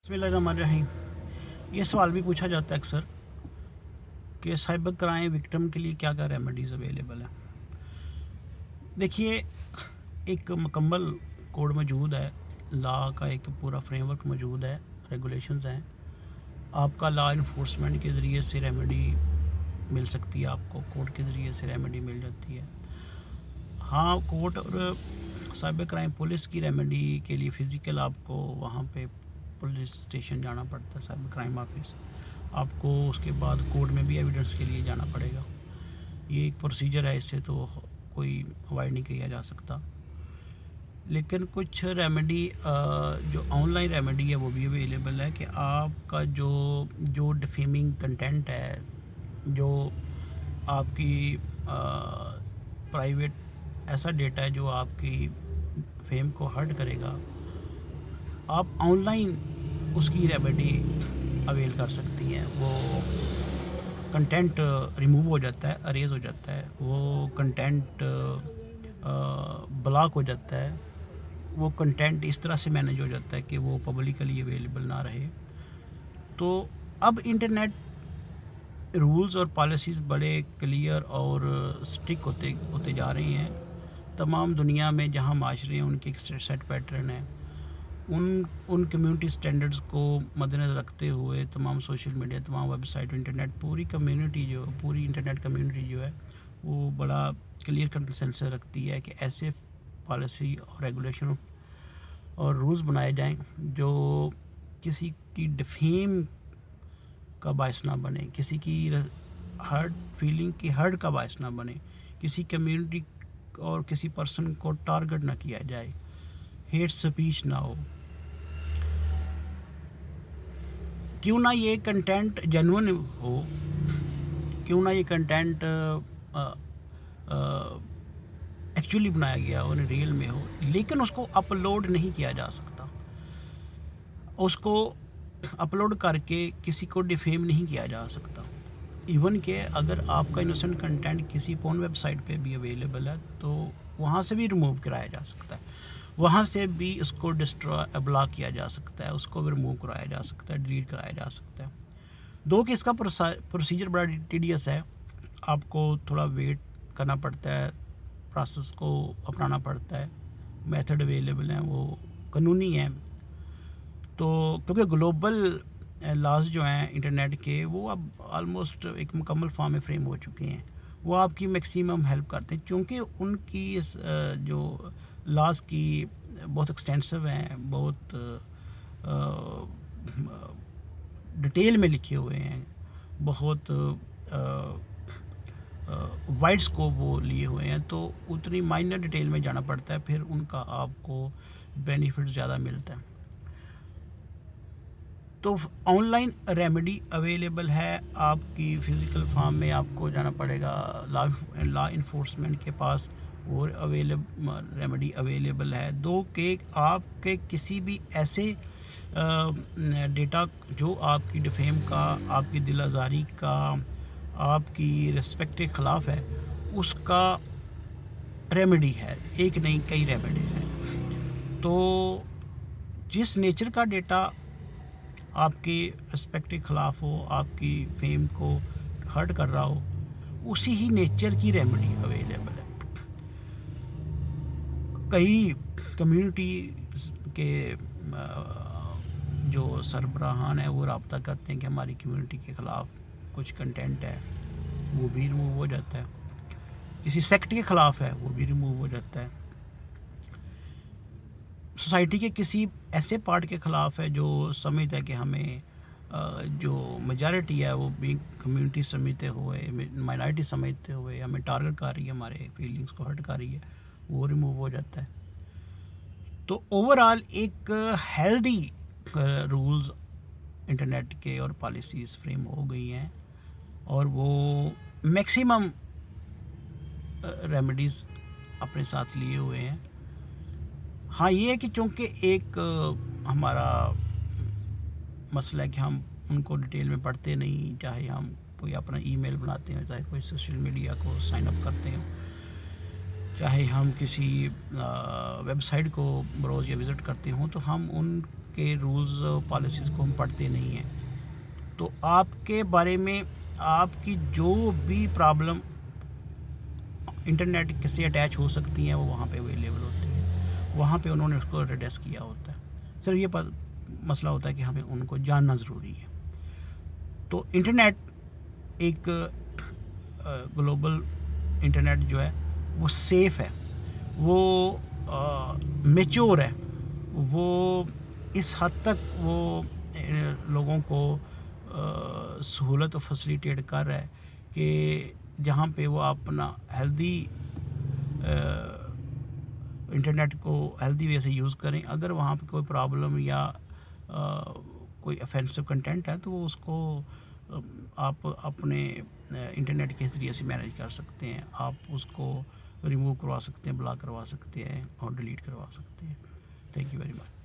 बिस्मिल्लाहिर्रहमानिर्रहीम। ये सवाल भी पूछा जाता है अक्सर कि साइबर क्राइम विक्टिम के लिए क्या क्या रेमेडीज़ अवेलेबल है। देखिए, एक मुकम्मल कोड मौजूद है, लॉ का एक पूरा फ्रेमवर्क मौजूद है, रेगुलेशंस हैं। आपका लॉ इन्फोर्समेंट के ज़रिए से रेमेडी मिल सकती है, आपको कोर्ट के ज़रिए से रेमेडी मिल जाती है। हाँ, कोर्ट और साइबर क्राइम पुलिस की रेमेडी के लिए फ़िज़िकल आपको वहाँ पे पुलिस स्टेशन जाना पड़ता है, साइबर क्राइम ऑफिस। आपको उसके बाद कोर्ट में भी एविडेंस के लिए जाना पड़ेगा। ये एक प्रोसीजर है, इससे तो कोई अवॉइड नहीं किया जा सकता। लेकिन कुछ रेमेडी जो ऑनलाइन रेमेडी है वो भी अवेलेबल है कि आपका जो जो डिफेमिंग कंटेंट है, जो आपकी प्राइवेट ऐसा डेटा है जो आपकी फेम को हर्ट करेगा, आप ऑनलाइन उसकी रेमेडी अवेल कर सकती हैं। वो कंटेंट रिमूव हो जाता है, अरेज हो जाता है, वो कंटेंट ब्लॉक हो जाता है, वो कंटेंट इस तरह से मैनेज हो जाता है कि वो पब्लिकली अवेलेबल ना रहे। तो अब इंटरनेट रूल्स और पॉलिसीज़ बड़े क्लियर और स्ट्रिक्ट होते होते जा रही हैं। तमाम दुनिया में जहाँ माशरे हैं उनके एक सेट पैटर्न है। उन कम्युनिटी स्टैंडर्ड्स को मद्देनज़र रखते हुए तमाम सोशल मीडिया, तमाम वेबसाइट, इंटरनेट, पूरी इंटरनेट कम्युनिटी जो है वो बड़ा क्लियर कंसेंसस रखती है कि ऐसे पॉलिसी और रेगुलेशन और रूल्स बनाए जाएं जो किसी की डिफेम का बायस ना बने, किसी की हर्ट फीलिंग की हर्ट का बायस ना बने, किसी कम्युनिटी और किसी पर्सन को टारगेट ना किया जाए, हेट स्पीच ना हो। क्यों ना ये कंटेंट जेन्युइन हो, क्यों ना ये कंटेंट एक्चुअली बनाया गया हो, रियल में हो, लेकिन उसको अपलोड नहीं किया जा सकता। उसको अपलोड करके किसी को डिफेम नहीं किया जा सकता। इवन कि अगर आपका इनोसेंट कंटेंट किसी पोर्न वेबसाइट पे भी अवेलेबल है तो वहाँ से भी रिमूव कराया जा सकता है, वहाँ से भी उसको डिस्ट्रॉय ब्लॉक किया जा सकता है, उसको भी रिमूव कराया जा सकता है, डिलीट कराया जा सकता है। दो कि इसका प्रोसीजर बड़ा टीडियस है, आपको थोड़ा वेट करना पड़ता है, प्रोसेस को अपनाना पड़ता है, मेथड अवेलेबल हैं, वो कानूनी हैं। तो क्योंकि ग्लोबल लॉज जो हैं इंटरनेट के वो अब ऑलमोस्ट एक मुकम्मल फॉर्म में फ्रेम हो चुके हैं, वो आपकी मैक्सिमम हेल्प करते हैं, क्योंकि उनकी इस जो लॉज की बहुत एक्सटेंसिव हैं, बहुत डिटेल में लिखे हुए हैं, बहुत वाइड स्कोप वो लिए हुए हैं, तो उतनी माइनर डिटेल में जाना पड़ता है, फिर उनका आपको बेनिफिट ज़्यादा मिलता है। तो ऑनलाइन रेमेडी अवेलेबल है, आपकी फ़िज़िकल फॉर्म में आपको जाना पड़ेगा लॉ इन्फोर्समेंट के पास, और रेमेडी अवेलेबल है। दो कि आपके किसी भी ऐसे डेटा जो आपकी डिफेम का, आपकी दिल आज़ारी का, आपकी रिस्पेक्ट के ख़िलाफ़ है, उसका रेमेडी है, एक नहीं कई रेमेडी हैं। तो जिस नेचर का डेटा आपकी रिस्पेक्ट के ख़िलाफ़ हो, आपकी फेम को हर्ट कर रहा हो, उसी ही नेचर की रेमेडी अवेलेबल है। कई कम्युनिटी के जो सरबराहान है वो रब्ता करते हैं कि हमारी कम्युनिटी के ख़िलाफ़ कुछ कंटेंट है, वो भी रिमूव हो जाता है। किसी सेक्ट के ख़िलाफ़ है, वो भी रिमूव हो जाता है। सोसाइटी के किसी ऐसे पार्ट के ख़िलाफ़ है जो समझता है कि हमें जो मेजॉरिटी है वो भी कम्युनिटी समझते हुए, माइनॉरिटी समझते हुए हमें टारगेट कर रही है, हमारे फीलिंग्स को हर्ट कर रही है, वो रिमूव हो जाता है। तो ओवरऑल एक हेल्दी रूल्स इंटरनेट के और पॉलिसीज़ फ्रेम हो गई हैं, और वो मैक्सिमम रेमेडीज़ अपने साथ लिए हुए हैं। हाँ, ये है कि चूँकि एक हमारा मसला है कि हम उनको डिटेल में पढ़ते नहीं, चाहे हम कोई अपना ईमेल बनाते हैं, चाहे कोई सोशल मीडिया को साइन अप करते हैं, चाहे हम किसी वेबसाइट को ब्राउज़ या विज़िट करते हों, तो हम उन کے رولز پالیسیز کو ہم پڑھتے نہیں ہیں، تو آپ کے بارے میں آپ کی جو بھی پرابلم انٹرنیٹ سے اٹیچ ہو سکتی ہیں وہ وہاں پہ اویلیبل ہوتی ہیں، وہاں پہ انہوں نے اس کو ایڈریس کیا ہوتا ہے۔ صرف یہ مسئلہ ہوتا ہے کہ ہمیں ان کو جاننا ضروری ہے۔ تو انٹرنیٹ ایک گلوبل انٹرنیٹ جو ہے وہ سیف ہے، وہ میچور ہے، وہ اس حد تک وہ لوگوں کو سہولت و فیسیلیٹیٹ کر رہا ہے کہ جہاں پہ وہ اپنا ہیلدی انٹرنیٹ کو ہیلدی وے سے یوز کریں، اگر وہاں پہ کوئی پرابلم یا کوئی افینسو کنٹینٹ ہے تو وہ اس کو آپ اپنے انٹرنیٹ کے ذریعے سے مینیج کر سکتے ہیں، آپ اس کو ریموو کروا سکتے ہیں، بلاک کروا سکتے ہیں اور ڈیلیٹ کروا سکتے ہیں۔ Thank you very much.